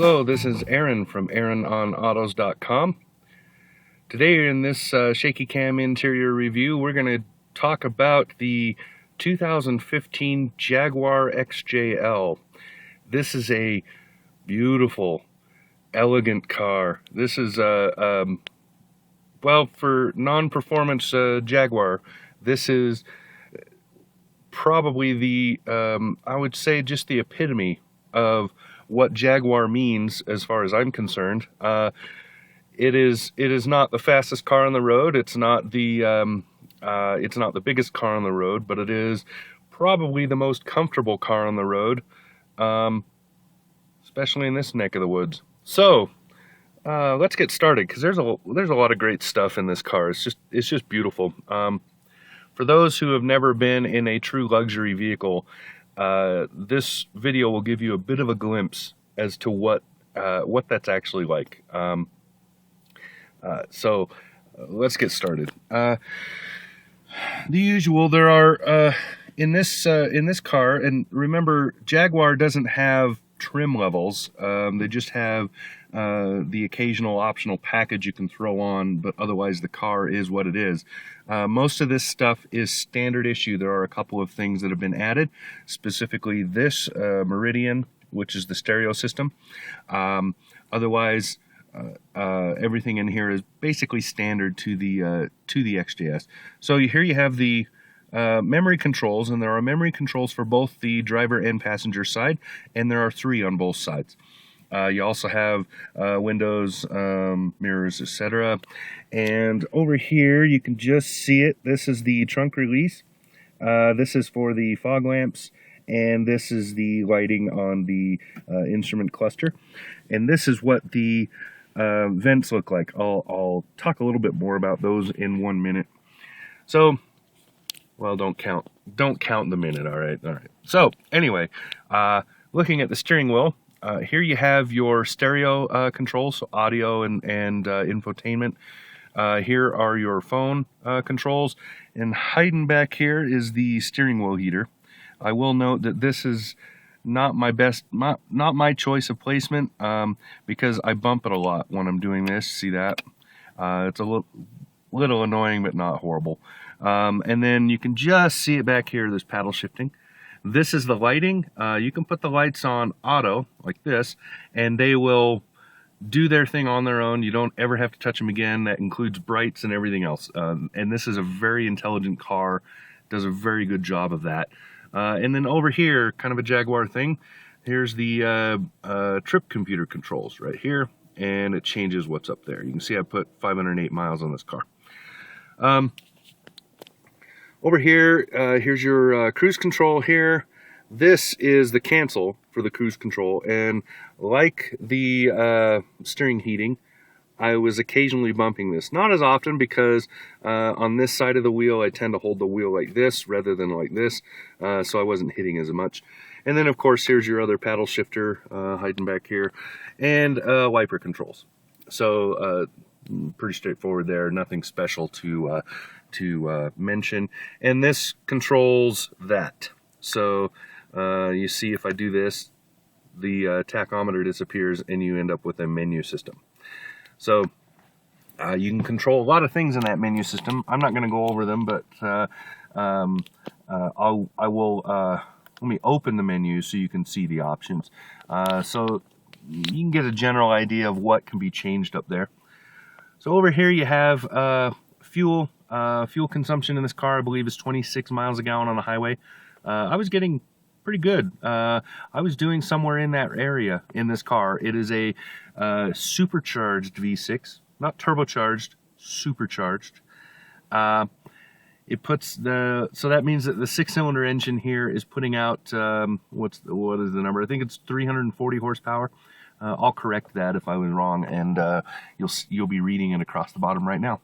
Hello, this is Aaron from AaronOnAutos.com. Today in this shaky cam interior review, we're going to talk about the 2015 Jaguar XJL. This is a beautiful, elegant car. This is, well, for non-performance Jaguar, this is probably the, I would say just the epitome of what Jaguar means as far as I'm concerned. It is not the fastest car on the road. It's not the biggest car on the road, but it is probably the most comfortable car on the road, especially in this neck of the woods. So let's get started, because there's a lot of great stuff in this car. It's just beautiful. For those who have never been in a true luxury vehicle, this video will give you a bit of a glimpse as to what that's actually like. So let's get started. The usual, there are in this car, and remember, Jaguar doesn't have trim levels. They just have the occasional optional package you can throw on, but otherwise the car is what it is. Most of this stuff is standard issue. There are a couple of things that have been added, specifically this Meridian, which is the stereo system. Otherwise, everything in here is basically standard to the XJS. So here you have the memory controls, and there are memory controls for both the driver and passenger side, and there are 3 on both sides. You also have windows, mirrors, etc. And over here you can just see it. This is the trunk release. This is for the fog lamps, and this is the lighting on the instrument cluster. And this is what the vents look like. I'll talk a little bit more about those in 1 minute. So, well, don't count the minute. All right. So anyway, looking at the steering wheel, here you have your stereo controls, so audio and infotainment. Here are your phone controls, and hiding back here is the steering wheel heater. I will note that this is not my choice of placement, because I bump it a lot when I'm doing this. See that? It's a little annoying, but not horrible. And then you can just see it back here, this paddle shifting. This is the lighting. You can put the lights on auto like this, and they will do their thing on their own. You don't ever have to touch them again. That includes brights and everything else. And this is a very intelligent car. Does a very good job of that. And then over here, kind of a Jaguar thing, here's the trip computer controls right here, and it changes what's up there. You can see I put 508 miles on this car. Over here, here's your cruise control here. This is the cancel for the cruise control, and like the steering heating, I was occasionally bumping this. Not as often, because on this side of the wheel, I tend to hold the wheel like this rather than like this, so I wasn't hitting as much. And then, of course, here's your other paddle shifter hiding back here, and wiper controls. So pretty straightforward there, nothing special to mention. And this controls that. So you see, if I do this, the tachometer disappears and you end up with a menu system. So you can control a lot of things in that menu system. I'm not going to go over them, but I will let me open the menu so you can see the options. So you can get a general idea of what can be changed up there. So over here you have fuel consumption in this car. I believe is 26 miles a gallon on the highway. I was getting pretty good. I was doing somewhere in that area in this car. It is a supercharged V6, not turbocharged, supercharged. It puts so that means that the 6-cylinder engine here is putting out what is the number? I think it's 340 horsepower. I'll correct that if I was wrong, and you'll be reading it across the bottom right now.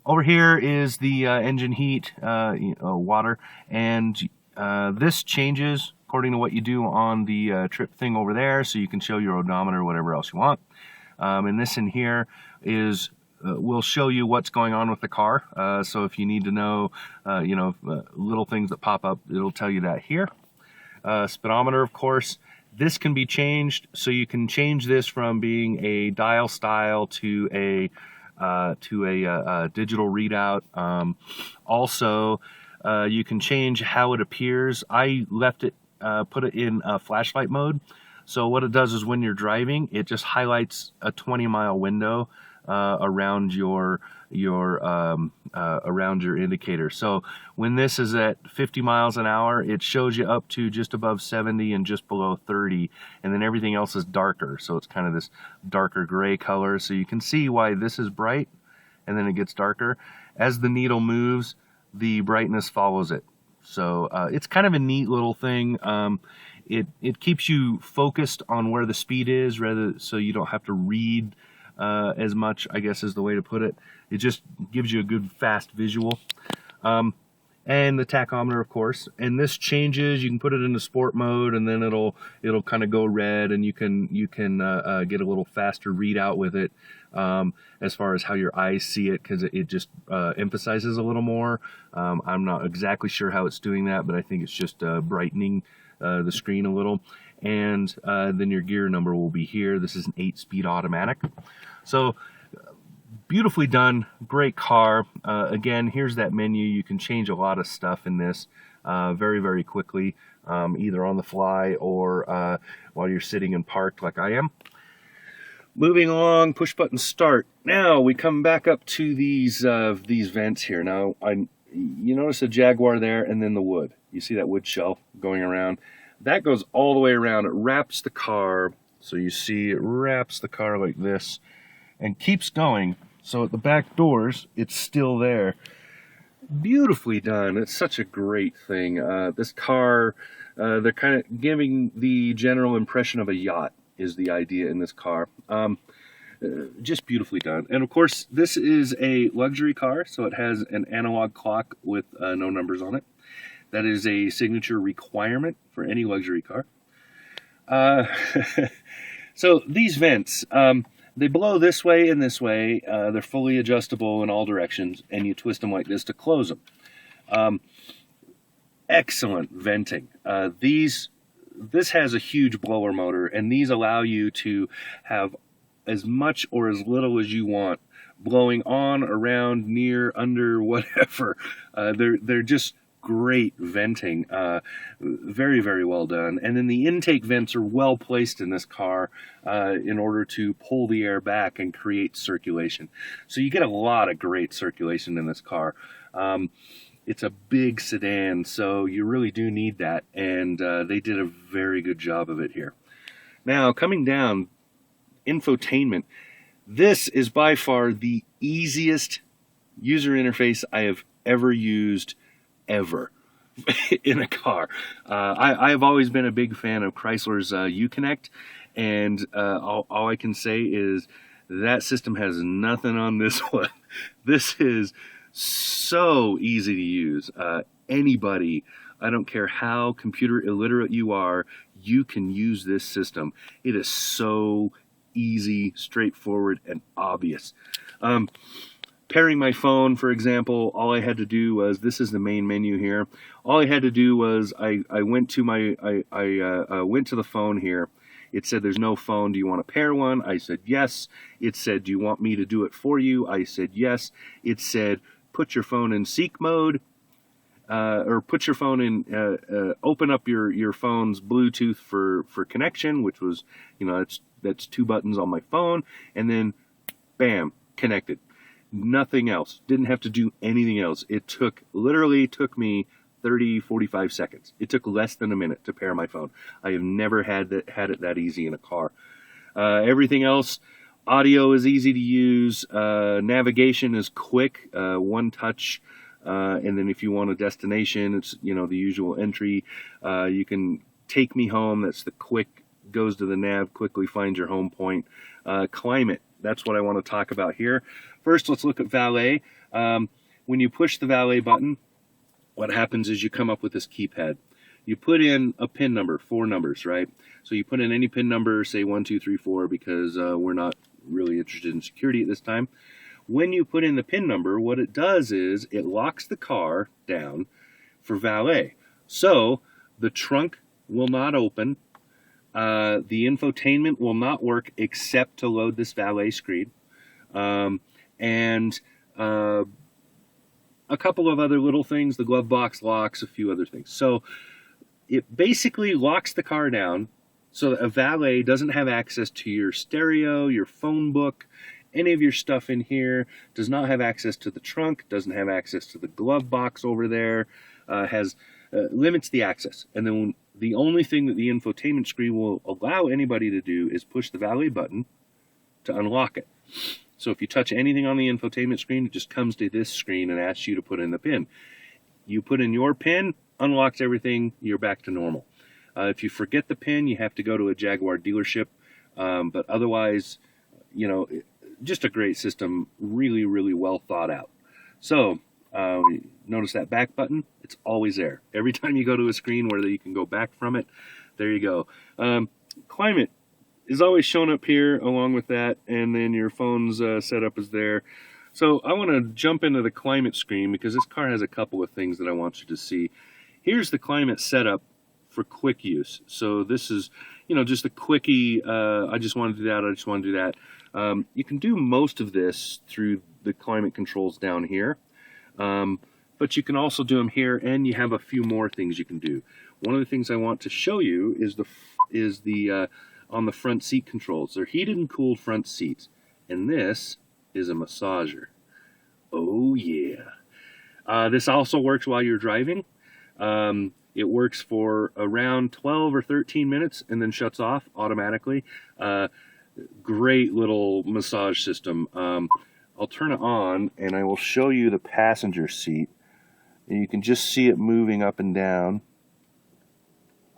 Over here is the engine heat, water, and this changes according to what you do on the trip thing over there, so you can show your odometer or whatever else you want. And this in here is will show you what's going on with the car. So if you need to know, little things that pop up, it'll tell you that here. Speedometer, of course, This can be changed, so you can change this from being a dial style to a digital readout. Also, you can change how it appears. I left it, put it in flashlight mode. So what it does is when you're driving, it just highlights a 20-mile window around your indicator. So when this is at 50 miles an hour, it shows you up to just above 70 and just below 30, and then everything else is darker. So it's kind of this darker gray color. So you can see why this is bright, and then it gets darker. As the needle moves, the brightness follows it. So it's kind of a neat little thing. It keeps you focused on where the speed is, rather, so you don't have to read as much, I guess is the way to put it. It just gives you a good fast visual. And the tachometer, of course. And this changes. You can put it into sport mode, and then it'll kind of go red, and you can get a little faster readout with it, as far as how your eyes see it, because it just emphasizes a little more. I'm not exactly sure how it's doing that, but I think it's just brightening the screen a little. And then your gear number will be here. This is an 8-speed automatic. So beautifully done, great car. Again, here's that menu. You can change a lot of stuff in this very, very quickly, either on the fly or while you're sitting and parked like I am. Moving along, push button start. Now we come back up to these vents here. Now you notice the Jaguar there, and then the wood. You see that wood shelf going around? That goes all the way around. It wraps the car. So you see it wraps the car like this and keeps going. So at the back doors, it's still there. Beautifully done. It's such a great thing. This car, they're kind of giving the general impression of a yacht is the idea in this car. Just beautifully done. And of course, this is a luxury car, so it has an analog clock with no numbers on it. That is a signature requirement for any luxury car. So these vents, they blow this way and this way. They're fully adjustable in all directions, and you twist them like this to close them. Excellent venting. This has a huge blower motor, and these allow you to have as much or as little as you want, blowing on, around, near, under, whatever. They're just great venting. Very, very well done. And then the intake vents are well placed in this car in order to pull the air back and create circulation. So you get a lot of great circulation in this car. It's a big sedan, so you really do need that, and they did a very good job of it here. Now, coming down, infotainment. This is by far the easiest user interface I have ever used, ever, in a car. I've always been a big fan of Chrysler's Uconnect, and all I can say is that system has nothing on this one. This is so easy to use. Anybody, I don't care how computer illiterate you are, you can use this system. It is so easy, straightforward, and obvious. Pairing my phone, for example, all I had to do was, this is the main menu here. All I had to do was I went to the phone here. It said there's no phone. Do you want to pair one? I said yes. It said, do you want me to do it for you? I said yes. It said, put your phone in seek mode, or put your phone in, open up your phone's Bluetooth for connection, which was, that's 2 buttons on my phone, and then bam, connected. Nothing else. Didn't have to do anything else. It literally took me 30-45 seconds. It took less than a minute to pair my phone. I have never had it that easy in a car. Everything else, audio is easy to use. Navigation is quick, one touch. And then if you want a destination, it's the usual entry. You can take me home. That's the quick, goes to the nav, quickly finds your home point. Climate, that's what I want to talk about here. First, let's look at valet. When you push the valet button, what happens is you come up with this keypad. You put in a PIN number, 4 numbers, right? So you put in any PIN number, say 1, 2, 3, 4, because we're not really interested in security at this time. When you put in the PIN number, what it does is it locks the car down for valet. So the trunk will not open, The infotainment will not work except to load this valet screen. And a couple of other little things, the glove box locks, a few other things. So it basically locks the car down so that a valet doesn't have access to your stereo, your phone book, any of your stuff in here, does not have access to the trunk, doesn't have access to the glove box over there, limits the access. And then the only thing that the infotainment screen will allow anybody to do is push the valet button to unlock it. So if you touch anything on the infotainment screen, it just comes to this screen and asks you to put in the PIN. You put in your PIN, unlocks everything, you're back to normal. If you forget the PIN, you have to go to a Jaguar dealership. But otherwise, you know, just a great system, really, really well thought out. So notice that back button, it's always there. Every time you go to a screen where you can go back from it, there you go. Climate is always shown up here along with that, and then your phone's setup is there. So I want to jump into the climate screen because this car has a couple of things that I want you to see. Here's the climate setup for quick use. So this is, you know, just a quickie, I just want to do that, I just want to do that. You can do most of this through the climate controls down here, but you can also do them here, and you have a few more things you can do. One of the things I want to show you is the on the front seat controls. They're heated and cooled front seats, and this is a massager. Oh yeah. This also works while you're driving. It works for around 12 or 13 minutes and then shuts off automatically. Great little massage system. I'll turn it on and I will show you the passenger seat. And you can just see it moving up and down,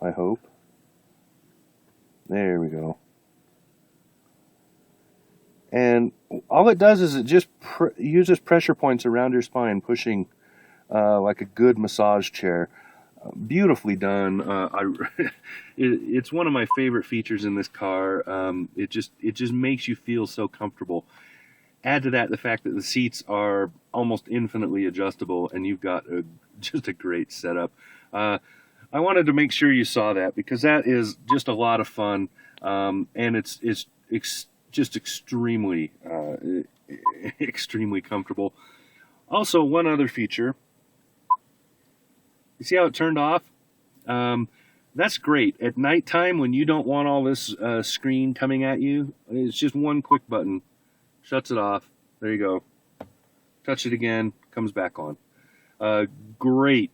I hope. There we go. And all it does is it just uses pressure points around your spine, pushing like a good massage chair. Beautifully done. It's one of my favorite features in this car. It just makes you feel so comfortable. Add to that the fact that the seats are almost infinitely adjustable, and you've got just a great setup. I wanted to make sure you saw that because that is just a lot of fun, and it's just extremely comfortable. Also, one other feature. You see how it turned off? That's great. At nighttime, when you don't want all this screen coming at you, it's just one quick button. Shuts it off. There you go. Touch it again. Comes back on. Great,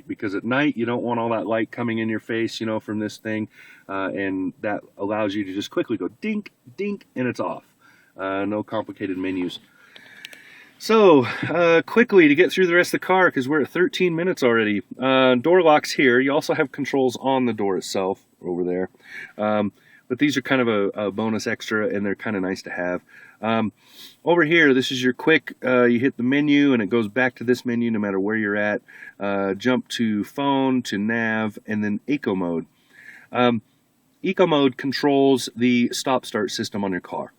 because at night you don't want all that light coming in your face, you know, from this thing. And that allows you to just quickly go dink, dink, and it's off. No complicated menus. So, quickly to get through the rest of the car, because we're at 13 minutes already. Door locks here. You also have controls on the door itself over there. But these are kind of a bonus extra, and they're kind of nice to have. Over here, this is your quick, you hit the menu, and it goes back to this menu no matter where you're at. Jump to phone, to nav, and then Eco Mode. Eco Mode controls the stop-start system on your car.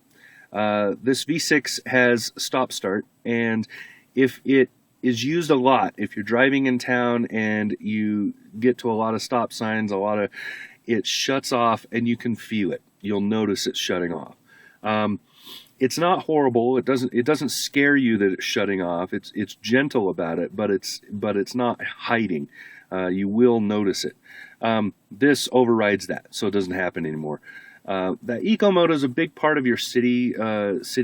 This V6 has stop start, and if it is used a lot, if you're driving in town and you get to a lot of stop signs, it shuts off and you can feel it. You'll notice it shutting off. It's not horrible. It doesn't scare you that it's shutting off. It's gentle about it, but it's not hiding. You will notice it. This overrides that, so it doesn't happen anymore. That eco mode is a big part of your city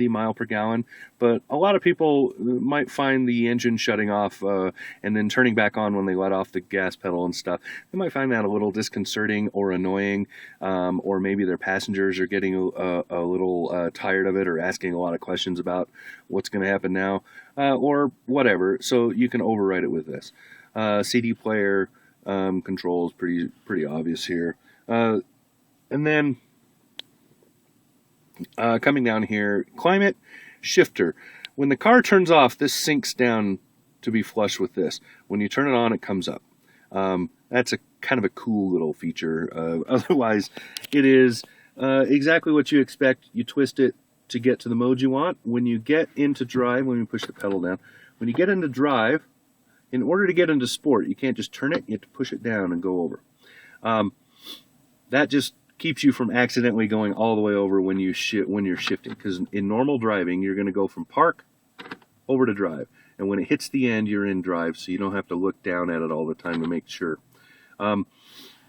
mile per gallon, but a lot of people might find the engine shutting off and then turning back on when they let off the gas pedal and stuff. They might find that a little disconcerting or annoying, or maybe their passengers are getting a little tired of it or asking a lot of questions about what's going to happen now, or whatever. So you can override it with this. CD player control is pretty obvious here, and then. Coming down here, climate shifter. When the car turns off, this sinks down to be flush with this. When you turn it on, it comes up. That's a kind of a cool little feature. Otherwise, it is exactly what you expect. You twist it to get to the mode you want. When you get into drive, let me push the pedal down. When you get into drive, in order to get into sport, you can't just turn it. You have to push it down and go over. That just keeps you from accidentally going all the way over when you're shifting. Because in normal driving, you're going to go from park over to drive. And when it hits the end, you're in drive, so you don't have to look down at it all the time to make sure.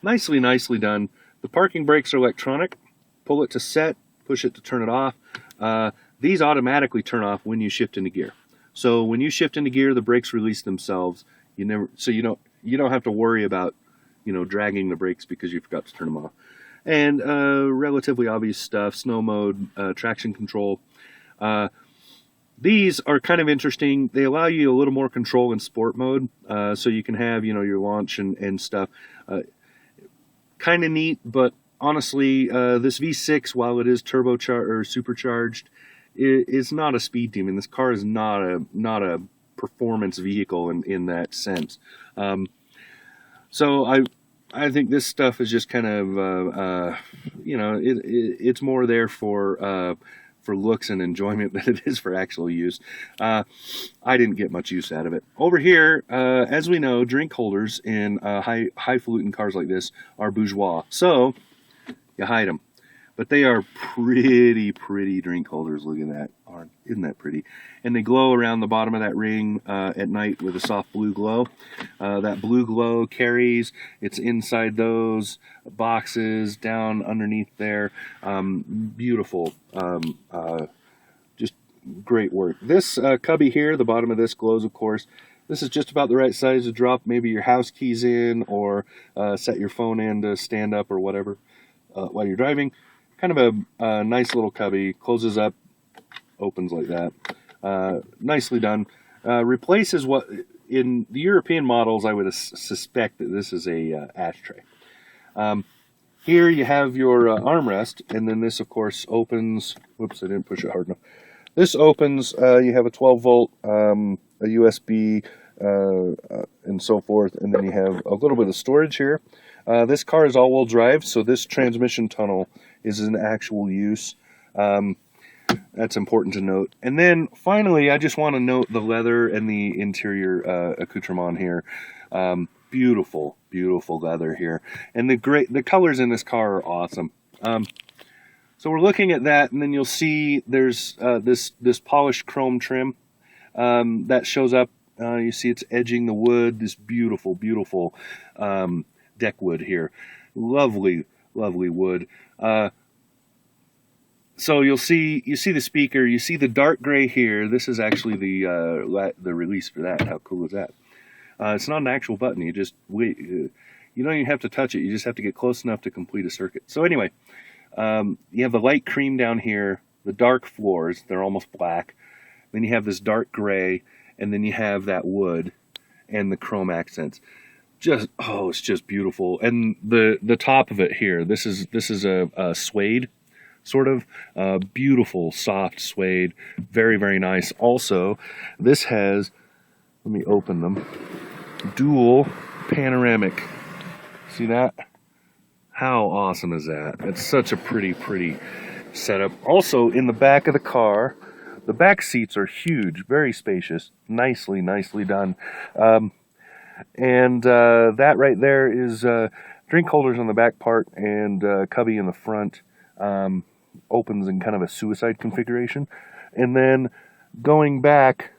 Nicely done. The parking brakes are electronic. Pull it to set, push it to turn it off. These automatically turn off when you shift into gear. So when you shift into gear, the brakes release themselves. You don't have to worry about, dragging the brakes because you forgot to turn them off. And relatively obvious stuff: snow mode, traction control. These are kind of interesting. They allow you a little more control in sport mode, so you can have, your launch and stuff. Kind of neat, but honestly, this V6, while it is turbocharged or supercharged, is not a speed demon. This car is not a performance vehicle in that sense. So I think this stuff is just kind of it's more there for looks and enjoyment than it is for actual use. I didn't get much use out of it. Over here, as we know, drink holders in highfalutin cars like this are bourgeois, so you hide them. But they are pretty drink holders. Look at that. Isn't that pretty? And they glow around the bottom of that ring at night with a soft blue glow. That blue glow carries. It's inside those boxes, down underneath there. Beautiful. Just great work. This cubby here, the bottom of this glows, of course. This is just about the right size to drop maybe your house keys in, or set your phone in to stand up or whatever while you're driving. Kind of a nice little cubby. Closes up, opens like that. Nicely done. Replaces what in the European models I would suspect that this is a ashtray. Here you have your armrest, and then this, of course, opens. Whoops, I didn't push it hard enough. This opens. You have a 12-volt, a USB, and so forth, and then you have a little bit of storage here. This car is all-wheel drive, so this transmission tunnel is in actual use. That's important to note. And then finally, I just want to note the leather and the interior accoutrement here. Beautiful leather here, and the colors in this car are awesome. So we're looking at that, and then you'll see there's this polished chrome trim that shows up. You see it's edging the wood. This beautiful deck wood here. Lovely wood. So you see the speaker. You see the dark gray here. This is actually the release for that. How cool is that? It's not an actual button. You just wait. You don't even have to touch it. You just have to get close enough to complete a circuit. So anyway, you have the light cream down here, the dark floors. They're almost black. Then you have this dark gray, and then you have that wood and the chrome accents. It's just beautiful. And the top of it here, this is a suede, sort of beautiful soft suede, very nice. Also, this has, let me open them, dual panoramic. See that? How awesome is that? It's such a pretty setup. Also, in the back of the car, the back seats are huge, very spacious, nicely done. And that right there is drink holders on the back part, and cubby in the front. Opens in kind of a suicide configuration. And then going back,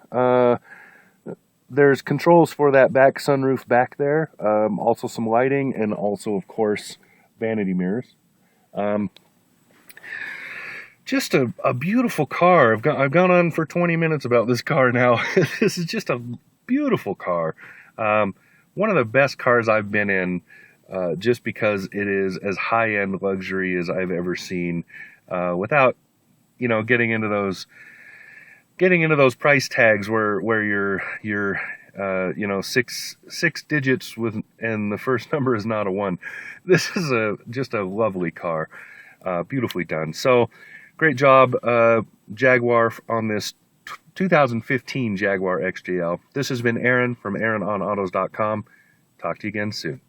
there's controls for that back sunroof back there. Also some lighting, and also, of course, vanity mirrors. Just a beautiful car. I've gone on for 20 minutes about this car now. This is just a beautiful car. One of the best cars I've been in, just because it is as high-end luxury as I've ever seen, without, getting into those price tags where you're six digits and the first number is not a 1. This is just a lovely car, beautifully done. So great job, Jaguar, on this 2015 Jaguar XJL. This has been Aaron from AaronOnAutos.com. Talk to you again soon.